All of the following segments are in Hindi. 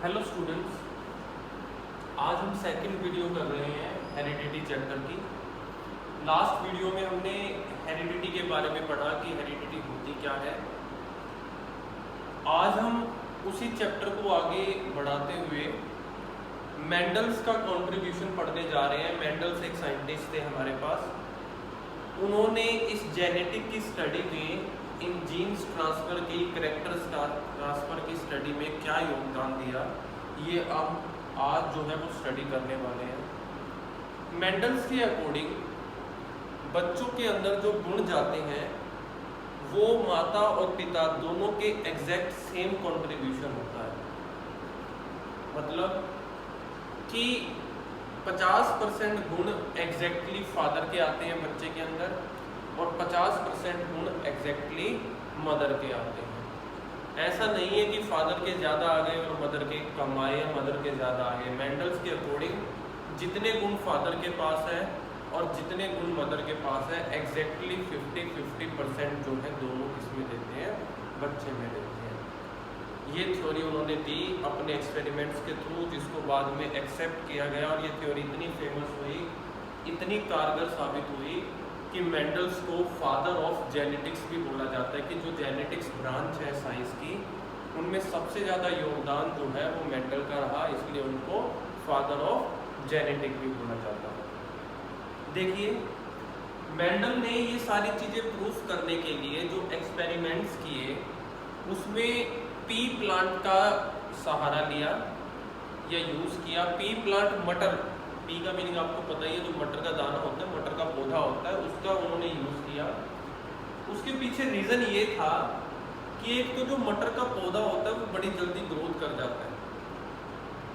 हेलो स्टूडेंट्स, आज हम सेकंड वीडियो कर रहे हैं हेरिडिटी चैप्टर की। लास्ट वीडियो में हमने हेरिडिटी के बारे में पढ़ा कि हेरिडिटी होती क्या है। आज हम उसी चैप्टर को आगे बढ़ाते हुए मेंडल्स का कंट्रीब्यूशन पढ़ने जा रहे हैं। मेंडल्स एक साइंटिस्ट थे हमारे पास। उन्होंने इस जेनेटिक की स्टडी में, इन जीन्स ट्रांसफ़र की, कैरेक्टर्स ट्रांसफ़र की स्टडी में क्या योगदान दिया, ये अब आज जो है वो स्टडी करने वाले हैं। मेंडल्स के अकॉर्डिंग बच्चों के अंदर जो गुण जाते हैं वो माता और पिता दोनों के एग्जैक्ट सेम कंट्रीब्यूशन होता है। मतलब कि 50% गुण एग्जैक्टली फादर के आते हैं बच्चे के अंदर और 50% गुण एग्जैक्टली मदर के आते हैं। ऐसा नहीं है कि फादर के ज़्यादा आ गए और मदर के कम आए या मदर के ज़्यादा आ गए। मेंडल्स के अकॉर्डिंग जितने गुण फादर के पास है और जितने गुण मदर के पास है, एग्जैक्टली 50-50% जो है दोनों किसमें देते हैं, बच्चे में देते हैं। ये थ्योरी उन्होंने दी अपने एक्सपेरिमेंट्स के थ्रू, जिसको बाद में एक्सेप्ट किया गया और ये थ्योरी इतनी फेमस हुई, इतनी कारगर साबित हुई कि मेंडल्स को फादर ऑफ जेनेटिक्स भी बोला जाता है। कि जो जेनेटिक्स ब्रांच है साइंस की, उनमें सबसे ज़्यादा योगदान जो है वो मेंडल का रहा, इसलिए उनको फादर ऑफ जेनेटिक भी बोला जाता है। देखिए, मेंडल ने ये सारी चीज़ें प्रूफ करने के लिए जो एक्सपेरिमेंट्स किए उसमें पी प्लांट का सहारा लिया या यूज़ किया। पी प्लांट, मटर, पी का मीनिंग आपको पता ही है, जो मटर का दाना होता है, मटर का पौधा होता है, उसका उन्होंने यूज़ किया। उसके पीछे रीज़न ये था कि एक तो जो मटर का पौधा होता है वो बड़ी जल्दी ग्रोथ कर जाता है,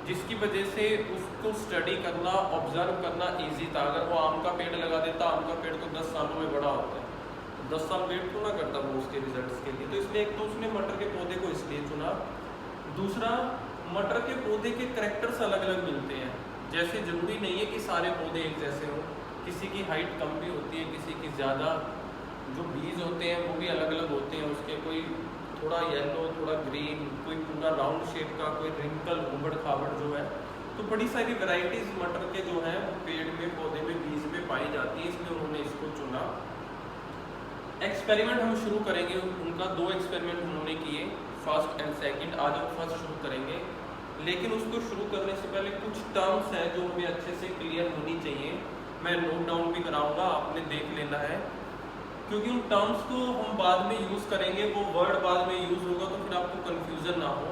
जिसकी वजह से उसको स्टडी करना, ऑब्जर्व करना ईजी था। अगर वो आम का पेड़ लगा देता, आम का पेड़ तो 10 सालों में बड़ा होता है, 10 साल वेट तो ना करता वो उसके रिजल्ट्स के लिए। तो इसलिए एक तो उसने मटर के पौधे को इसलिए चुना। दूसरा, मटर के पौधे के कैरेक्टर्स अलग अलग मिलते हैं। जैसे ज़रूरी नहीं है कि सारे पौधे एक जैसे हों, किसी की हाइट कम भी होती है, किसी की ज़्यादा। जो बीज होते हैं वो भी अलग अलग होते हैं उसके, कोई थोड़ा येलो, थोड़ा ग्रीन, कोई पूरा राउंड शेप का, कोई रिंकल, उबड़ खाबड़ जो है। तो बड़ी सारी वैरायटीज़ मटर के जो हैं पेड़ में, पौधे में, बीज में पाई जाती है, इसलिए उन्होंने इसको चुना। एक्सपेरिमेंट हम शुरू करेंगे, उनका 2 एक्सपेरिमेंट उन्होंने किए, फर्स्ट एंड सेकंड। आज हम फर्स्ट शुरू करेंगे, लेकिन उसको शुरू करने से पहले कुछ टर्म्स हैं जो हमें अच्छे से क्लियर होनी चाहिए। मैं नोट डाउन भी कराऊंगा, आपने देख लेना है, क्योंकि उन टर्म्स को हम बाद में यूज़ करेंगे, वो वर्ड बाद में यूज़ होगा तो फिर आपको कन्फ्यूज़न ना हो।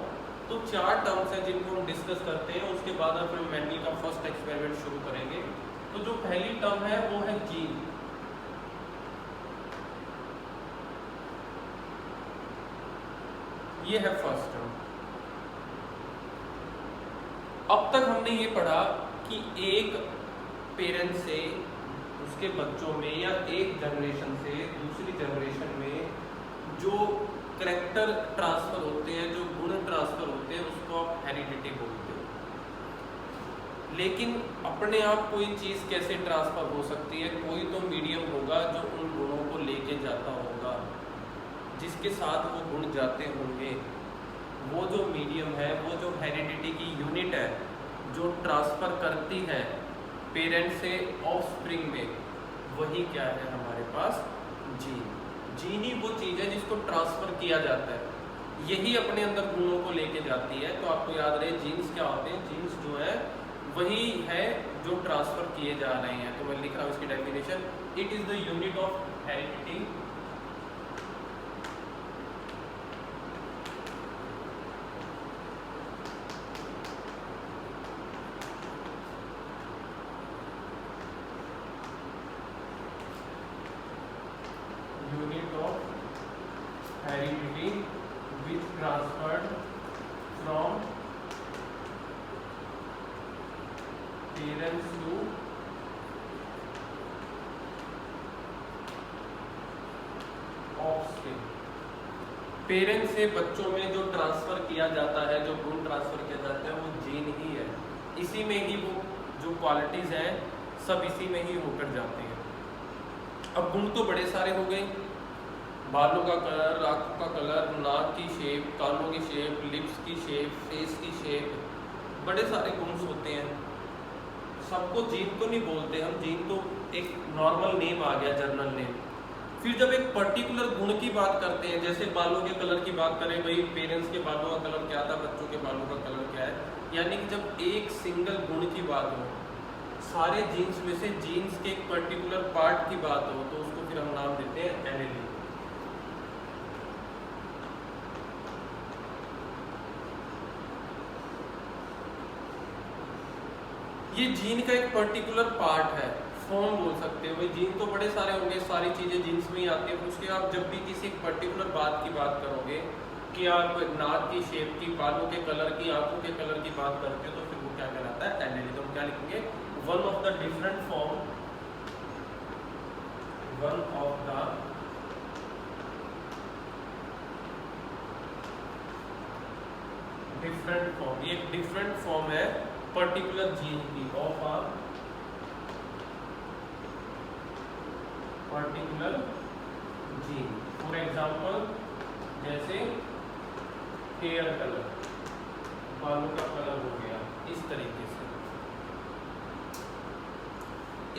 तो 4 टर्म्स हैं जिनको हम डिस्कस करते हैं, उसके बाद फिर मेंडल का फर्स्ट एक्सपेरिमेंट शुरू करेंगे। तो जो पहली टर्म है वो है जीन। ये है फर्स्ट टर्म। अब तक हमने ये पढ़ा कि एक पेरेंट से उसके बच्चों में या एक जनरेशन से दूसरी जनरेशन में जो कैरेक्टर ट्रांसफ़र होते हैं, जो गुण ट्रांसफ़र होते हैं, उसको आप हेरिडिटी बोलते हो। लेकिन अपने आप कोई चीज़ कैसे ट्रांसफ़र हो सकती है? कोई तो मीडियम होगा जो उन गुणों को लेके जाता होगा, जिसके साथ वो गुण जाते होंगे। वो जो मीडियम है, वो जो हेरिडिटी की यूनिट है, जो ट्रांसफ़र करती है पेरेंट से ऑफस्प्रिंग में, वही क्या है हमारे पास? जीन। जीन ही वो चीज़ है जिसको ट्रांसफ़र किया जाता है, यही अपने अंदर गुणों को लेके जाती है। तो आपको याद रहे जीन्स क्या होते हैं। जीन्स जो है वही है जो ट्रांसफ़र किए जा रहे हैं। तो मैं लिख रहा हूँ इसकी definition, it is the unit of heredity heredity which transferred from parents to offspring। Parents से बच्चों में जो ट्रांसफ़र किया जाता है, जो गुण ट्रांसफ़र किया जाता है, वो जीन ही है। इसी में ही वो जो क्वालिटीज़ हैं सब इसी में ही होकर जाते हैं। अब गुण तो बड़े सारे हो गए, बालों का कलर, आँखों का कलर, नाक की शेप, कानों की शेप, लिप्स की शेप, फेस की शेप, बड़े सारे गुण होते हैं। सबको जीन तो नहीं बोलते हम, जीन तो एक नॉर्मल नेम आ गया, जर्नल नेम। फिर जब एक पर्टिकुलर गुण की बात करते हैं, जैसे बालों के कलर की बात करें, भाई पेरेंट्स के बालों का कलर क्या था, बच्चों के बालों का कलर क्या है, यानी कि जब एक सिंगल गुण की बात हो, सारे जीन्स में से जीन्स के एक पर्टिकुलर पार्ट की बात हो, तो उसको फिर हम नाम देते हैं एलील। ये जीन का एक पर्टिकुलर पार्ट है, फॉर्म बोल सकते हो। भाई जीन तो बड़े सारे होंगे, सारी चीज़ें जीन्स में ही आती है। उसके आप जब भी किसी पर्टिकुलर बात की बात करोगे कि आप नाक की शेप की, बालों के कलर की, आंखों के कलर की बात करते हो, तो फिर वो क्या कहलाता है, एलील। तो हम क्या लिखेंगे, one of the different form, one of the different form, ये एक डिफरेंट फॉर्म है पर्टिकुलर जीन की, of a particular gene. For example, जैसे हेयर कलर, बालों का कलर हो गया, इस तरीके से।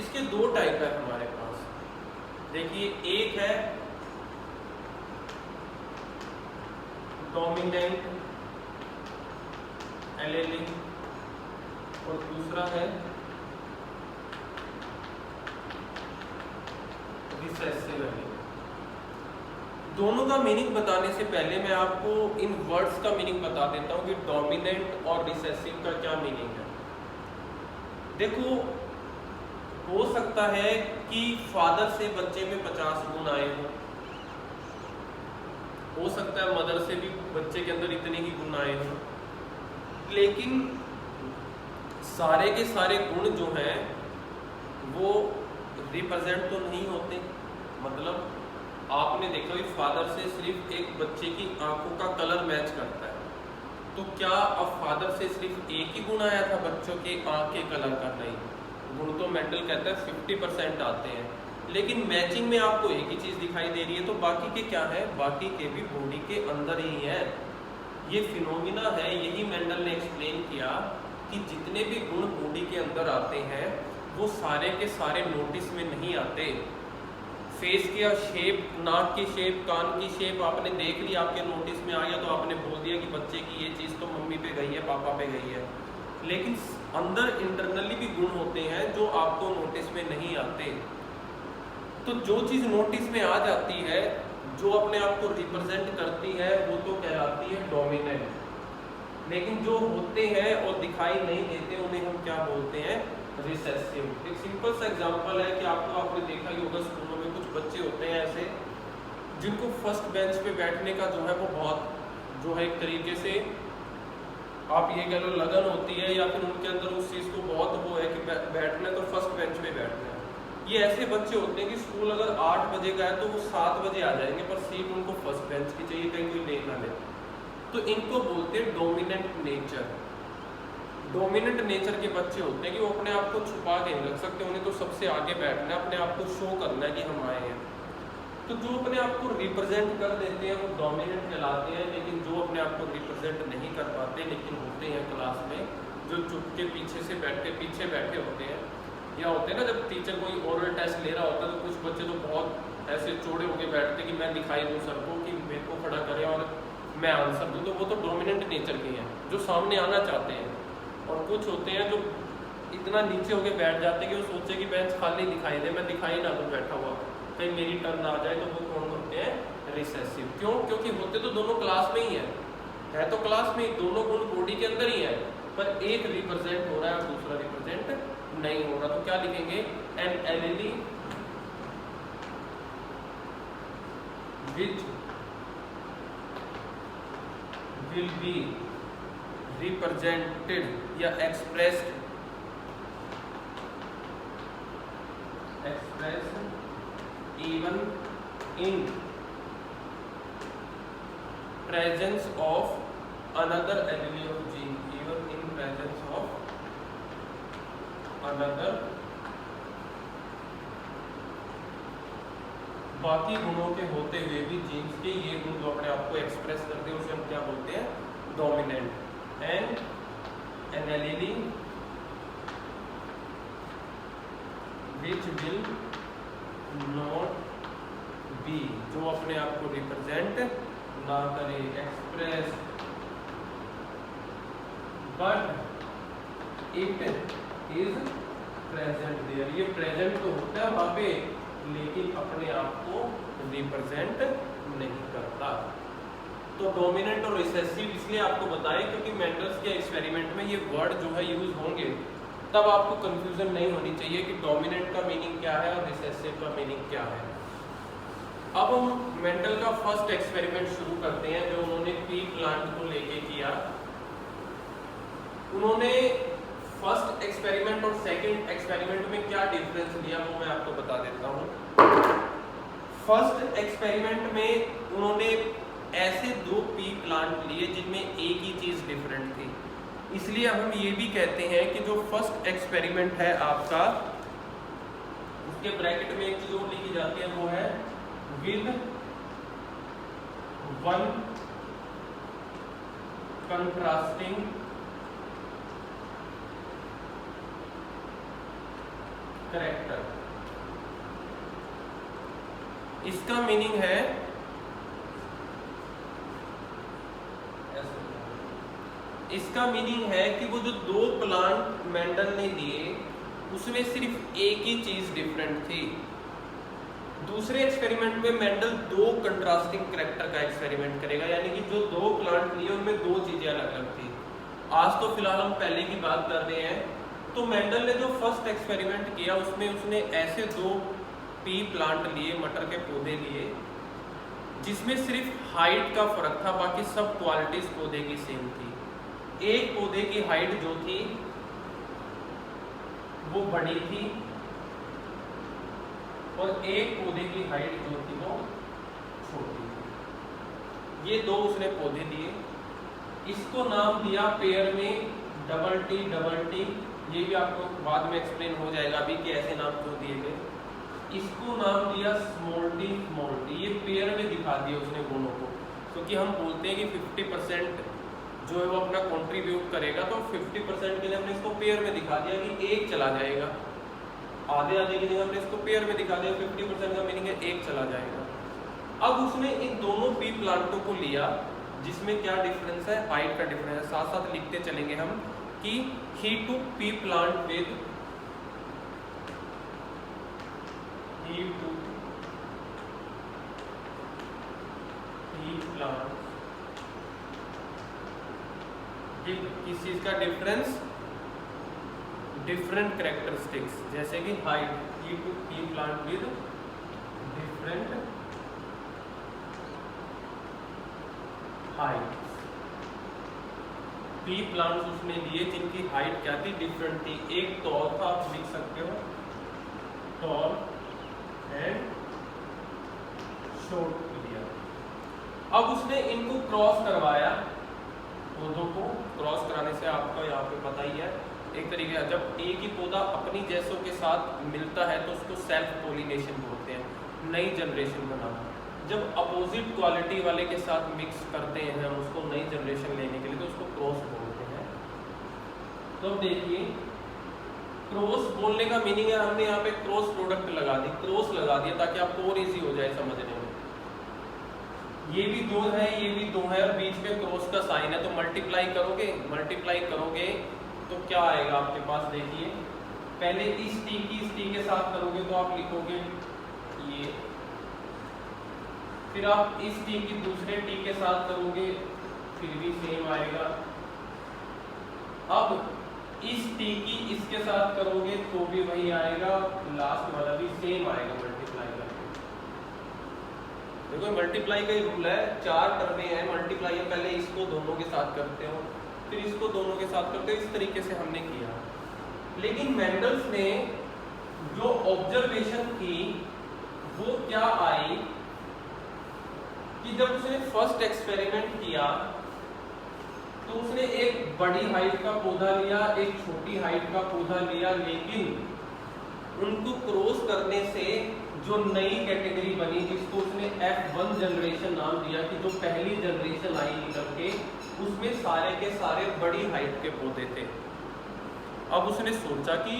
इसके दो टाइप है हमारे पास। देखिए, एक है डोमिनेंट एलील और दूसरा है रिसेसिव एलील। दोनों का मीनिंग बताने से पहले मैं आपको इन वर्ड्स का मीनिंग बता देता हूँ कि डोमिनेंट और रिसेसिव का क्या मीनिंग है। देखो, हो सकता है कि फादर से बच्चे में 50 गुण आए हो सकता है मदर से भी बच्चे के अंदर इतने ही गुण आए हों, लेकिन सारे के सारे गुण जो हैं वो रिप्रेजेंट तो नहीं होते। मतलब आपने देखा कि फादर से सिर्फ एक बच्चे की आंखों का कलर मैच करता है, तो क्या अब फादर से सिर्फ एक ही गुण आया था बच्चों के आंख के कलर का? नहीं, गुण तो मेंटल कहता है 50% आते हैं, लेकिन मैचिंग में आपको एक ही चीज़ दिखाई दे रही है, तो बाकी के क्या है, बाकी के भी बॉडी के अंदर ही है। ये फिनोमिना है, यही मेंडल ने एक्सप्लेन किया कि जितने भी गुण बॉडी के अंदर आते हैं वो सारे के सारे नोटिस में नहीं आते। फेस की शेप, नाक की शेप, कान की शेप आपने देख ली, आपके नोटिस में आ गया, तो आपने बोल दिया कि बच्चे की ये चीज़ तो मम्मी पे गई है, पापा पे गई है। लेकिन अंदर इंटरनली भी गुण होते हैं जो आपको नोटिस में नहीं आते। तो जो चीज़ नोटिस में आ जाती है, जो अपने आप को रिप्रेजेंट करती है, वो तो कहलाती है डोमिनेंट। लेकिन जो होते हैं और दिखाई नहीं देते, उन्हें हम क्या बोलते हैं, रिसेसिव। एक सिंपल सा एग्जांपल है कि आपने देखा ही होगा, स्कूलों में कुछ बच्चे होते हैं ऐसे जिनको फर्स्ट बेंच पे बैठने का जो है वो बहुत जो है एक तरीके से आप ये कह लो लगन होती है, या फिर उनके अंदर उस चीज़ को बहुत वो है कि बैठना है तो फर्स्ट बेंच पे बैठना है। ये ऐसे बच्चे होते हैं कि स्कूल अगर 8 बजे का है तो वो 7 बजे आ जाएंगे, पर सीट उनको फर्स्ट बेंच की चाहिए, कहीं कोई ले ना ले। तो इनको बोलते हैं डोमिनेंट नेचर। डोमिनेंट नेचर के बच्चे होते हैं कि वो अपने आप को छुपा के नहीं रख सकते, उन्हें तो सबसे आगे बैठना है, अपने आप को शो करना है कि हम आए हैं। तो जो अपने आप को रिप्रेजेंट कर देते हैं वो डोमिनेंट कहलाते हैं, लेकिन जो अपने आप को रिप्रेजेंट नहीं कर पाते लेकिन होते हैं क्लास में, जो चुप के पीछे बैठे होते हैं, या होते हैं ना जब टीचर कोई ओरल टेस्ट ले रहा होता है तो कुछ बच्चे तो बहुत ऐसे चौड़े होकर बैठते कि मैं दिखाई दूँ सर को, कि मेरे को खड़ा करें और मैं आंसर दूँ, तो वो तो डोमिनेंट नेचर के हैं जो सामने आना चाहते हैं। और कुछ होते हैं जो इतना नीचे होके बैठ जाते हैं कि वो सोचे कि बेंच खाली दिखाई दे, मैं दिखाई ना दूँ बैठा हुआ, कहीं मेरी टर्न आ जाए। तो वो कौन होते हैं, रिसेसिव। क्यों? क्योंकि होते तो दोनों क्लास में ही है तो क्लास में ही, दोनों गुण बॉडी के अंदर ही है, पर एक रिप्रेजेंट हो रहा है और दूसरा रिप्रेजेंट नहीं हो रहा। तो क्या लिखेंगे, an allele which will be represented या expressed even in presence of another allele of gene, even in presence of another बाकी गुणों के होते हुए भी जीन्स के ये गुण जो अपने आप को एक्सप्रेस करते हैं उसे हम क्या बोलते हैं, dominant. And an allele which will not be, जो अपने आप को रिप्रेजेंट ना करे, express, but it is present there, ये प्रेजेंट तो होता है वहां पे लेकिन अपने आप को रिप्रेजेंट नहीं करता। तो डोमिनेंट और रिसेसिव इसलिए आपको बताएं क्योंकि मेंडल्स के एक्सपेरिमेंट में ये वर्ड जो है यूज होंगे, तब आपको कंफ्यूजन नहीं होनी चाहिए कि डोमिनेंट का मीनिंग क्या है और रिसेसिव का मीनिंग क्या है। अब हम मेंडल का फर्स्ट एक्सपेरिमेंट शुरू करते हैं जो उन्होंने पी प्लांट को लेके किया। उन्होंने फर्स्ट एक्सपेरिमेंट और सेकंड एक्सपेरिमेंट में क्या डिफरेंस लिया वो मैं आपको बता देता हूँ। फर्स्ट एक्सपेरिमेंट में उन्होंने ऐसे 2 पी प्लांट लिए जिनमें एक ही चीज डिफरेंट थी, इसलिए हम ये भी कहते हैं कि जो फर्स्ट एक्सपेरिमेंट है आपका, उसके ब्रैकेट में एक चीज और लिखी जाती है, वो है विद 1 कंट्रास्टिंग कैरेक्टर। इसका मीनिंग है, इसका मीनिंग है कि वो जो 2 प्लांट मेंडल ने दिए उसमें सिर्फ एक ही चीज डिफरेंट थी। दूसरे एक्सपेरिमेंट में मेंडल 2 कंट्रास्टिंग कैरेक्टर का एक्सपेरिमेंट करेगा, यानी कि जो 2 प्लांट लिए उनमें 2 चीजें अलग अलग थी। आज तो फिलहाल हम पहले की बात कर रहे हैं। तो मेंडल ने जो फर्स्ट एक्सपेरिमेंट किया उसमें उसने ऐसे 2 पी प्लांट लिए, मटर के पौधे लिए, जिसमें सिर्फ हाइट का फर्क था, बाकी सब क्वालिटीज पौधे की सेम थी। एक पौधे की हाइट जो थी वो बड़ी थी और एक पौधे की हाइट जो थी वो छोटी थी। ये 2 उसने पौधे दिए, इसको नाम दिया पेयर में डबल टी डबल टी, ये भी आपको बाद में एक्सप्लेन हो जाएगा अभी कि ऐसे नाम क्यों दिए गए। इसको नाम दिया स्मॉल टी स्मॉल टी, ये पेयर में दिखा दिया उसने गुणों को, क्योंकि हम बोलते हैं कि 50% जो है वो अपना कंट्रीब्यूट करेगा, तो 50% के लिए हमने इसको पेयर में दिखा दिया कि 1 चला जाएगा, आधे आधे के लिए हमने इसको पेयर में दिखा दिया, 50% का मीनिंग है 1 चला जाएगा। अब उसने इन दोनों पी प्लांटों को लिया जिसमें क्या डिफरेंस है, हाइट का डिफरेंस है, साथ साथ लिखते चलेंगे हम कि he took pea plant with pea plant किस चीज का डिफरेंस, डिफरेंट कैरेक्टरिस्टिक्स, जैसे कि height, he took pea plant with different height. P plants उसने लिए जिनकी हाइट क्या थी, डिफरेंट थी। एक टॉल था, आप लिख सकते हो टॉल एंड शॉर्ट लिया। अब उसने इनको क्रॉस करवाया, पौधों को क्रॉस कराने से आपका यहाँ पे पता ही है एक तरीके, जब एक ही पौधा अपनी जैसों के साथ मिलता है तो उसको सेल्फ पोलिनेशन बोलते हैं, नई जनरेशन बनाना। जब अपोजिट क्वालिटी वाले के साथ मिक्स करते हैं हम उसको नई जनरेशन लेने के लिए, तो उसको क्रॉस बोलते हैं। तो देखिए क्रॉस बोलने का मीनिंग है, हमने यहाँ पे क्रॉस प्रोडक्ट लगा दी, क्रॉस लगा दिया ताकि आपको और इजी हो जाए समझने में। ये भी 2 है, ये भी 2 है और बीच में क्रॉस का साइन है, तो मल्टीप्लाई करोगे तो क्या आएगा आपके पास, देखिए पहले इस टी के साथ करोगे तो आप लिखोगे ये, फिर आप इस टी की दूसरे टी के साथ करोगे फिर भी सेम आएगा। अब इस टी की इसके साथ करोगे तो भी वही आएगा, लास्ट वाला भी सेम आएगा मल्टीप्लाई करके। देखो मल्टीप्लाई का ही रूल है, 4 टर्में हैं, मल्टीप्लाई है, पहले इसको दोनों के साथ करते हो फिर इसको दोनों के साथ करते हो, इस तरीके से हमने किया। लेकिन मेंडल्स ने जो ऑब्जर्वेशन की वो क्या आई कि जब उसने फर्स्ट एक्सपेरिमेंट किया तो उसने एक बड़ी हाइट का पौधा लिया, एक छोटी हाइट का पौधा लिया, लेकिन उनको क्रॉस करने से जो नई कैटेगरी बनी, जिसको उसने F1 जनरेशन नाम दिया, कि जो पहली जनरेशन आई निकल के, उसमें सारे के सारे बड़ी हाइट के पौधे थे। अब उसने सोचा कि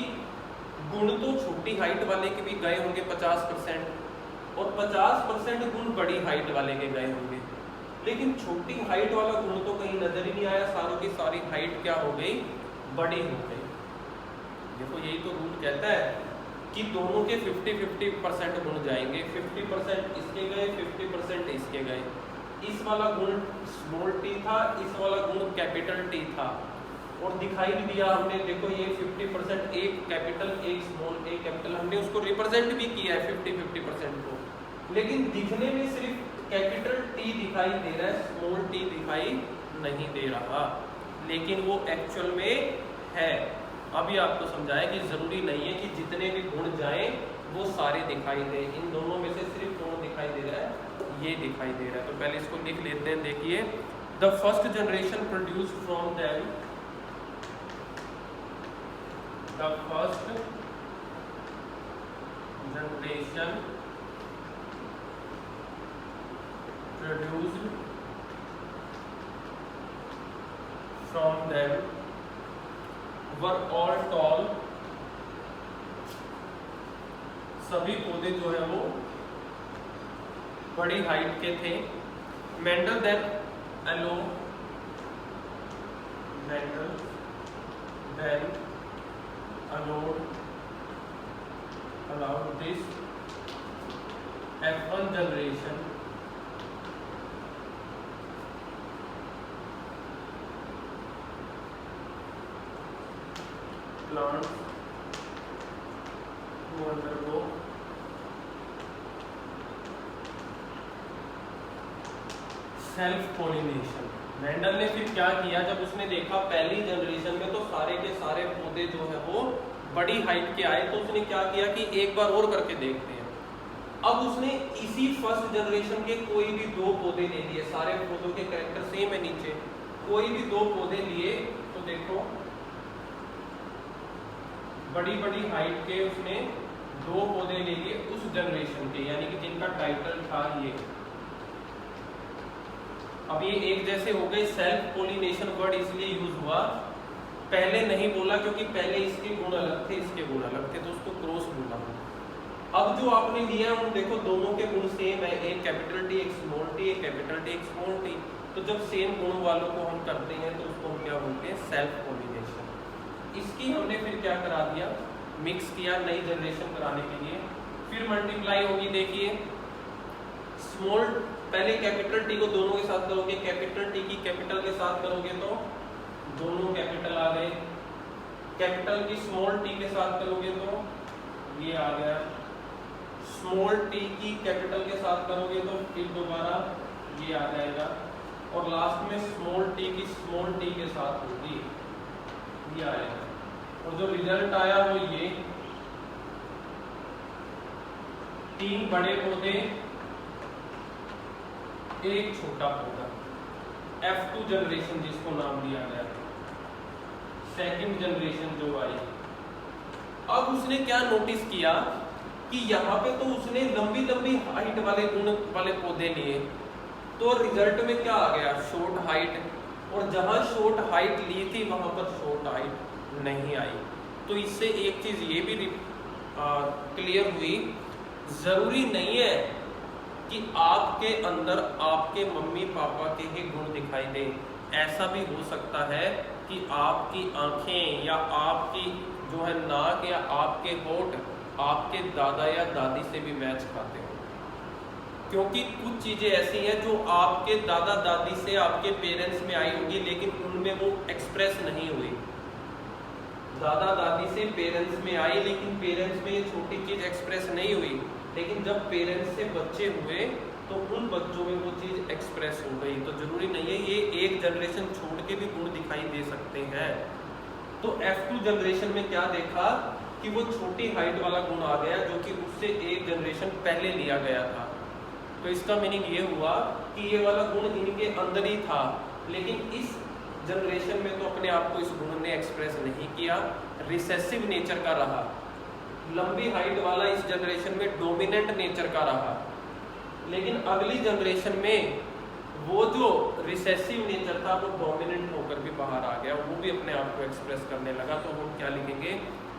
गुण तो छोटी हाइट वाले के भी गए होंगे 50%, और 50% गुण बड़ी हाइट वाले के गए होंगे, लेकिन छोटी हाइट वाला गुण तो कहीं नजर ही नहीं आया। सारों की सारी हाइट क्या हो गई, बड़ी हो गई। देखो यही तो रूल कहता है कि दोनों के 50-50% गुण जाएंगे, 50% इसके गए, 50% इसके गए। इस वाला गुण स्मॉल टी था, इस वाला गुण कैपिटल टी था, और दिखाई भी दिया हमने। देखो ये 50% एक कैपिटल एक स्मॉल एक कैपिटल, हमने उसको रिप्रेजेंट भी किया है 50-50% को, लेकिन दिखने में सिर्फ कैपिटल टी दिखाई दे रहा है, स्मॉल टी दिखाई नहीं दे रहा, लेकिन वो एक्चुअल में है। अभी आपको समझाया कि जरूरी नहीं है कि जितने भी गुण जाएं वो सारे दिखाई दे, इन दोनों में से सिर्फ कौन दिखाई दे रहा है, ये दिखाई दे रहा है। तो पहले इसको लिख लेते हैं। देखिए, the first generation produce from them, the first generation produced from them were all tall, सभी पौधे जो है वो बड़ी हाइट के थे। Mendel then allowed this F1 generation plants to undergo self pollination. Mendel ने फिर क्या किया, जब उसने देखा पहली जनरेशन में तो सारे के सारे पौधे जो है वो बड़ी हाइट के आए, तो उसने क्या किया कि एक बार और करके देखते हैं। अब उसने इसी फर्स्ट जनरेशन के कोई भी दो पौधे ले लिए, सारे पौधों के कैरेक्टर सेम है नीचे, कोई भी दो पौधे लिए, तो देखो बड़ी बड़ी हाइट के उसने दो पौधे ले लिए उस जनरेशन के, यानी कि जिनका टाइटल था ये। अब ये एक जैसे हो गए, सेल्फ पॉलिनेशन वर्ड इसलिए यूज हुआ, पहले नहीं बोला क्योंकि पहले इसके गुण अलग थे, इसके गुण अलग थे, तो उसको क्रॉस बोला। अब जो आपने लिया है, देखो दोनों के गुण सेम है, एक कैपिटल टी एक स्मॉल टी, एक कैपिटल टी एक स्मॉल टी, तो जब सेम गुण वालों को हम करते हैं तो उसको हम क्या बोलते हैं, सेल्फ पॉलिनेशन। इसकी हमने फिर क्या करा दिया, मिक्स किया नई जनरेशन कराने के लिए, फिर मल्टीप्लाई होगी। देखिए स्मॉल, पहले कैपिटल टी को दोनों के साथ करोगे, कैपिटल टी की कैपिटल के साथ करोगे तो दोनों कैपिटल आ गए, कैपिटल की स्मॉल टी के साथ करोगे तो ये आ गया, स्मॉल टी की कैपिटल के साथ करोगे तो फिर दोबारा ये आ जाएगा, और लास्ट में स्मॉल टी की स्मॉल टी के साथ होगी, ये आएगा। और जो रिजल्ट आया वो ये, 3 बड़े पौधे एक छोटा पौधा, F2 जनरेशन जिसको नाम दिया गया, सेकंड जनरेशन जो आई। अब उसने क्या नोटिस किया कि यहाँ पे तो उसने लंबी लंबी हाइट वाले गुण वाले पौधे लिए, तो रिजल्ट में क्या आ गया, शॉर्ट हाइट, और जहां शॉर्ट हाइट ली थी वहां पर शॉर्ट हाइट नहीं आई। तो इससे एक चीज ये भी क्लियर हुई, जरूरी नहीं है कि आपके अंदर आपके मम्मी पापा के ही गुण दिखाई दे, ऐसा भी हो सकता है कि आपकी आंखें या आपकी जो है नाक या आपके होठ आपके दादा या दादी से भी मैच खाते हो, क्योंकि कुछ चीज़ें ऐसी हैं जो आपके दादा दादी से आपके पेरेंट्स में आई होगी लेकिन उनमें वो एक्सप्रेस नहीं हुई। दादा दादी से पेरेंट्स में आई लेकिन पेरेंट्स में ये छोटी चीज़ एक्सप्रेस नहीं हुई, लेकिन जब पेरेंट्स से बच्चे हुए तो उन बच्चों में वो चीज़ एक्सप्रेस हो गई। तो जरूरी नहीं है, ये एक जनरेशन छोड़ के भी गुण दिखाई दे सकते हैं। तो F2 जनरेशन में क्या देखा कि वो छोटी हाइट वाला गुण आ गया जो कि उससे एक जनरेशन पहले लिया गया था। तो इसका मीनिंग ये हुआ कि ये वाला गुण इनके अंदर ही था, लेकिन इस जनरेशन में तो अपने आप को इस गुण ने एक्सप्रेस नहीं किया, रिसेसिव नेचर का रहा। लंबी हाइट वाला इस जनरेशन में डोमिनेंट नेचर का रहा, लेकिन अगली जनरेशन में वो जो रिसेसिव नेचर था वो डोमिनेंट होकर भी बाहर आ गया, वो भी अपने आप को एक्सप्रेस करने लगा। तो हम क्या लिखेंगे,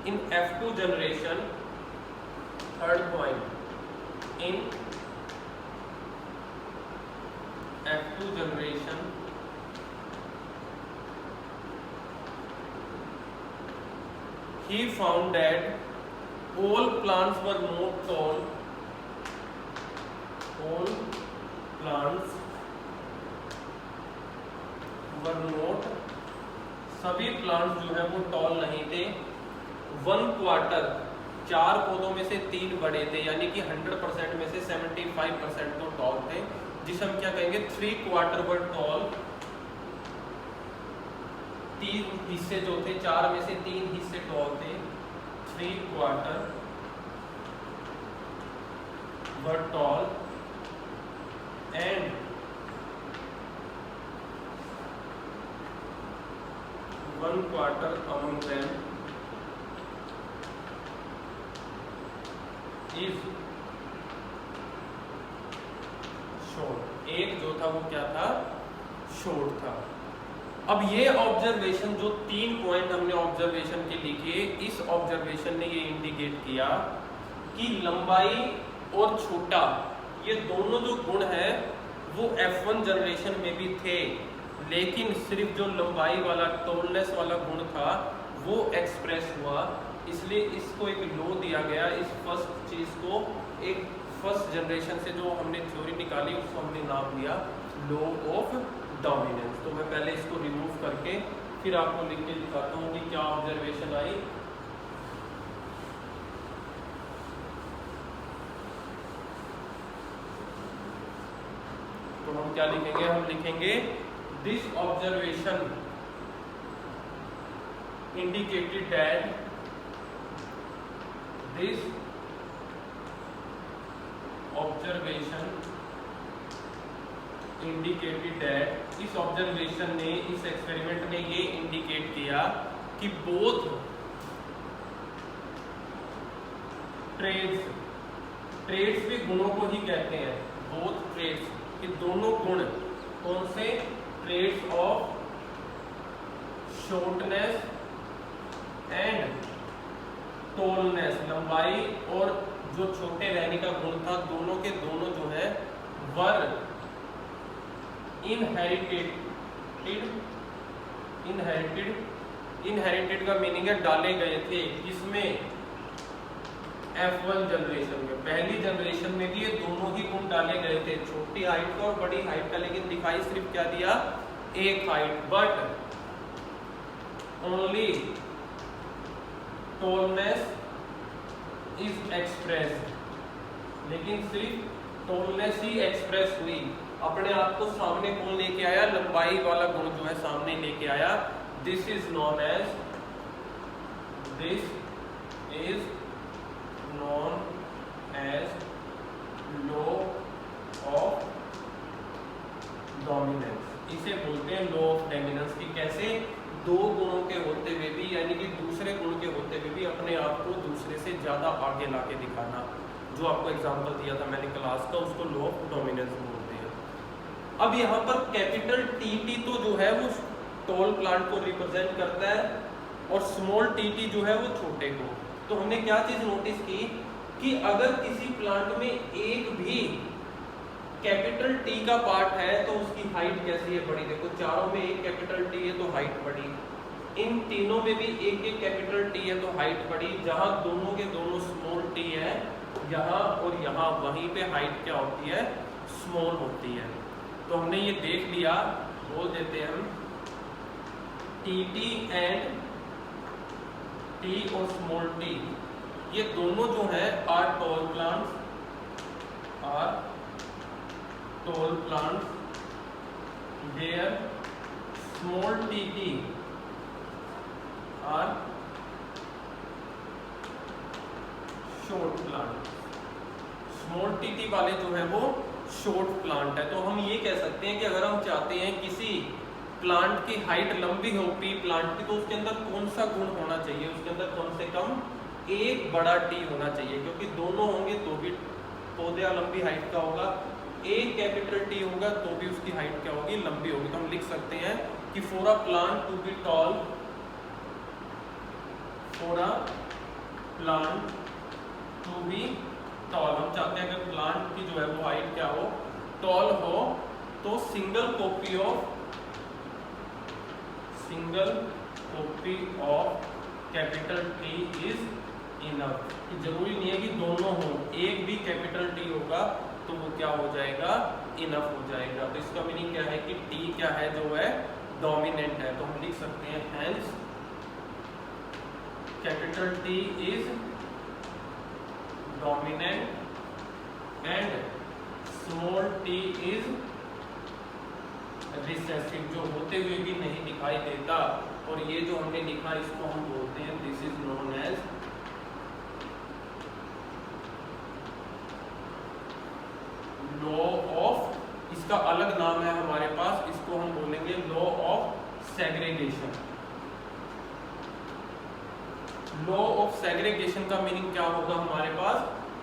इन F2 generation, third point, in F2 generation he found that all plants were not tall, all plants were not, सभी प्लांट्स जो है वो टॉल नहीं थे। 1/4, 4 पौधों में से 3 बड़े थे, यानी कि 100% में से 75% तो टॉल थे, जिसे हम क्या कहेंगे 3/4 वर टॉल। 3 हिस्से जो थे, 4 में से 3 हिस्से टॉल थे, 3/4 वर tall and 1/4 among them is short. एक जो था वो क्या था, शॉर्ट था। अब ये ऑब्जर्वेशन, जो 3 पॉइंट हमने ऑब्जर्वेशन के लिखे, इस ऑब्जर्वेशन ने ये इंडिकेट किया कि लंबाई और छोटा, ये दोनों जो गुण है वो F1 जनरेशन में भी थे, लेकिन सिर्फ जो लंबाई वाला, टॉलनेस वाला गुण था वो एक्सप्रेस हुआ। इसलिए इसको एक लो दिया गया, इस फर्स्ट चीज को, एक फर्स्ट जनरेशन से जो हमने थ्योरी निकाली उसको हमने नाम दिया लो ऑफ डोमिनेंस। तो मैं पहले इसको रिमूव करके फिर आपको लिख के दिखाता हूँ कि क्या ऑब्जर्वेशन आई। तो हम क्या लिखेंगे, हम लिखेंगे this observation indicated that, this observation indicated that, इस ऑब्जर्वेशन ने, इस एक्सपेरिमेंट ने ये इंडिकेट किया कि बोथ ट्रेड्स भी गुणों को ही कहते हैं, बोथ ट्रेड्स, कि दोनों गुण, कौन से, traits of shortness and tallness, लंबाई और जो छोटे रहने का गुण था, दोनों के दोनों जो है वर इनहेरिटेड का मीनिंग है डाले गए थे। इसमें F1 जनरेशन में, पहली जनरेशन में भी ये दोनों ही गुण डाले गए थे, छोटी हाइट का और बड़ी हाइट का, लेकिन दिखाई सिर्फ क्या दिया, एक height, but only tallness is express, लेकिन सिर्फ टॉलनेस ही एक्सप्रेस हुई। अपने आप को सामने कौन लेके आया, लंबाई वाला गुण जो है सामने लेके आया। This is known as law of dominance. इसे बोलते हैं लो ऑफ डोमिनेंस की। कैसे, दो गुणों के होते हुए भी, यानी कि दूसरे गुण के होते हुए भी अपने आप को दूसरे से ज्यादा आगे लाके दिखाना, जो आपको एग्जांपल दिया था मैंने क्लास का, उसको लो ऑफ डोमिनेंस बोलते हैं। अब यहाँ पर कैपिटल टी तो जो है वो टॉल प्लांट को रिप्रेजेंट करता है और स्मॉल टी जो है वो छोटे को। तो हमने क्या चीज नोटिस की कि अगर किसी प्लांट में एक भी कैपिटल टी का पार्ट है तो उसकी हाइट कैसी है, बड़ी। देखो चारों में एक कैपिटल टी है तो हाइट बड़ी, इन तीनों में भी एक एक कैपिटल टी है तो हाइट बड़ी। जहां दोनों के दोनों स्मॉल टी है, यहाँ और यहाँ, वहीं पे हाइट क्या होती है, स्मॉल होती है। तो हमने ये देख लिया, बोल देते हैं हम टी एंड टी और स्मॉल टी, ये दोनों जो है are tall plants, there small T are short plant. Small T वाले जो है वो शॉर्ट प्लांट है। तो हम ये कह सकते हैं कि अगर हम चाहते हैं किसी प्लांट की हाइट लंबी हो, पी प्लांट की, तो उसके अंदर कौन सा गुण होना चाहिए, उसके अंदर कम से कम एक बड़ा टी होना चाहिए, क्योंकि दोनों होंगे तो भी पौधा लंबी हाइट का होगा, एक कैपिटल टी होगा तो भी उसकी हाइट क्या होगी, लंबी होगी। तो हम लिख सकते हैं कि for a plant to be tall, for a plant to be tall, हम चाहते हैं अगर प्लांट की जो है वो हाइट क्या हो, टॉल हो, तो single copy of capital T is enough. जरूरी नहीं है कि दोनों हो, एक भी कैपिटल टी होगा तो वो क्या हो जाएगा, इनफ हो जाएगा। तो इसका मीनिंग क्या है कि टी क्या है, जो है डोमिनेंट है। तो हम लिख सकते हैं hence capital T is dominant and small T is recessive, जो होते हुए भी नहीं दिखाई देता। और ये जो हमने लिखा इसको हम बोलते हैं, this is known as law of, इसका अलग नाम है हमारे पास, इसको हम बोलेंगे law of segregation. Law of segregation का मीनिंग क्या होगा हमारे पास,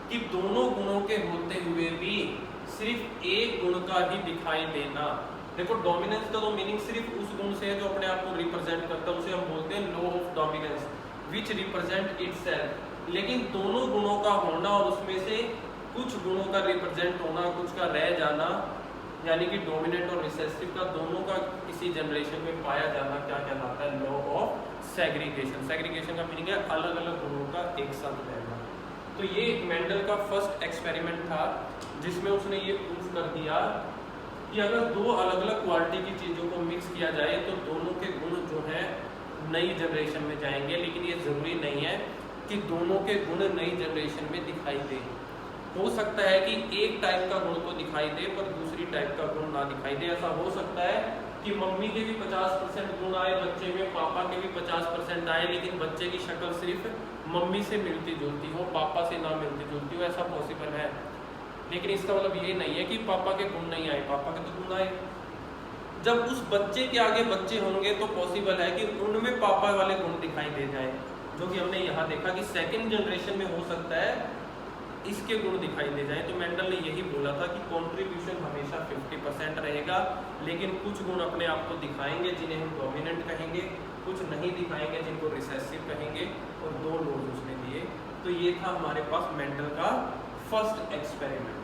कि दोनों गुणों के होते हुए भी सिर्फ एक गुण का ही दिखाई देना। देखो डोमिनेंस का तो मीनिंग सिर्फ उस गुण से है जो अपने आप को रिप्रेजेंट करता है, उसे हम बोलते हैं law of dominance which represent itself. लेकिन दोनों गुणों का होना और उसमें से कुछ गुणों का रिप्रेजेंट होना, कुछ का रह जाना, यानी कि डोमिनेंट और रिसेसिव का दोनों का किसी जनरेशन में पाया जाना क्या कहलाता है, लॉ ऑफ सेग्रीगेशन। सेग्रीगेशन का मीनिंग है अलग अलग गुणों का एक साथ रहना। तो ये मेंडल का फर्स्ट एक्सपेरिमेंट था जिसमें उसने ये प्रूफ कर दिया कि अगर दो अलग अलग क्वालिटी की चीज़ों को मिक्स किया जाए तो दोनों के गुण जो है नई जनरेशन में जाएंगे। लेकिन ये ज़रूरी नहीं है कि दोनों के गुण नई जनरेशन में दिखाई दे। हो सकता है कि एक टाइप का गुण तो दिखाई दे पर दूसरी टाइप का गुण ना दिखाई दे। ऐसा हो सकता है कि मम्मी के भी 50% गुण आए बच्चे में, पापा के भी 50% आए, लेकिन बच्चे की शक्ल सिर्फ मम्मी से मिलती जुलती हो, पापा से ना मिलती जुलती हो, ऐसा पॉसिबल है। लेकिन इसका मतलब ये नहीं है कि पापा के गुण नहीं आए, पापा के तो गुण आए। जब उस बच्चे के आगे बच्चे होंगे तो पॉसिबल है कि उनमें पापा वाले गुण दिखाई दे जाए, जो कि हमने यहाँ देखा कि सेकंड जनरेशन में हो सकता है इसके गुण दिखाई दे जाए। तो मेंडल ने यही बोला था कि कंट्रीब्यूशन हमेशा 50% रहेगा, लेकिन कुछ गुण अपने आप को दिखाएंगे जिन्हें हम डोमिनेंट कहेंगे, कुछ नहीं दिखाएंगे जिनको रिसेसिव कहेंगे, और दो लॉज उसने दिए। तो ये था हमारे पास मेंडल का फर्स्ट एक्सपेरिमेंट।